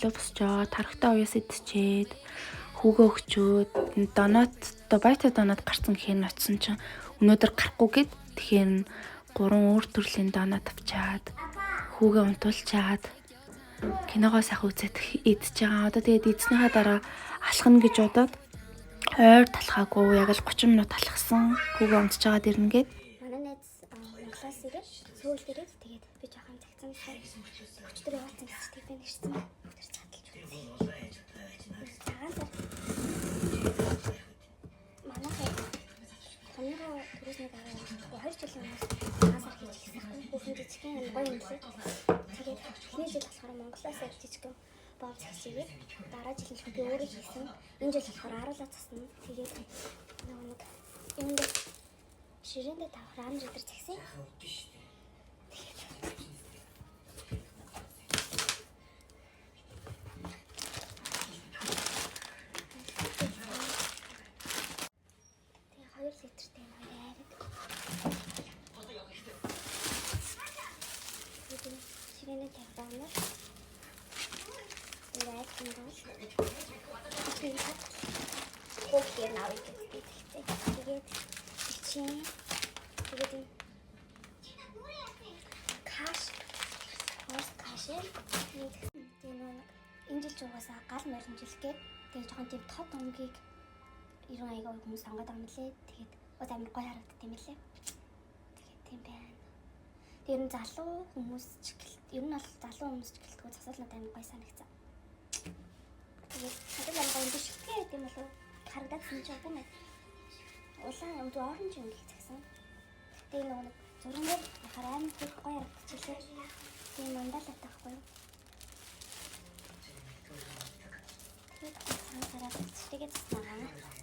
төлөө босч байгаа. Тархтаа уяас идчихэд хүүгээ өгчөөд донот байта донот гарсан гэхээр ноцсон чинь өнөөдөр гарахгүй гэд тэгэхээр 3 өөр төрлийн донот авчаад хүүгээ унтуулчаад киногоо сайхан үзээд идчихэж байгаа. Одоо тэгээд идснийхаа дараа алхна гэж бодоод ойр талхаагүй яг л 30 минут алхсан. Хүүгээ унтж байгаа дэрнгээд манай найз Монголоос ирээд Сөүлд ирээд тэгээд би жоохон цагцсан өчтөр яваалцсан гэж Стефен ирсэн. Тэр цааталж үзье. Цагаан сар манайхаа томьёо түрүүсний дараа 2 жилийн өмнөөс цагаан сар хийж ирсэн. Хүүхэн жижигхэн гоё юм лээ. Тэгээд эхний жил болохоор Монголоос ирж жижигхэн боо цагсигээд дараа жил нь би өөрөө хийсэн. Энэ жил болохоор аруулаа засна. Тэгээд нэг юм дээр ширээндээ тавхар ам жидэр цагсан. Тэгээ 2 литртэй юм арайд. Ширээндээ тавхар ам. Ирээд кингол. Окей, навыг гэдэг. Тэгээд чинь тэгээд каш энэ жил угаасаа гал морин жилгээд тэгээд жоохон тийм тод өмгийг 90 аяга хүмүүс сонгоод байгаа юм лээ. Тэгээд бас амар гоё харагддаг юм лээ. Тэгээд тийм байна. Тэр нь залуу хүмүүс ч ер нь бол залуу хүмүүс ч гэлтгүй засаалнууд амар гоё санагцсан. Тэгээд хадал амар гоё биш гэдэг юм болов харагдсан ч юм байна. Улаан юм дүү оранж юм гих цагсан. Тэгээ нэг зургаар хараа амар гоё харагдчихлээ. Тийм мандалаа таахгүй. Тэгээд сансараа тэгээд цэцтэйгээ цэцнаа.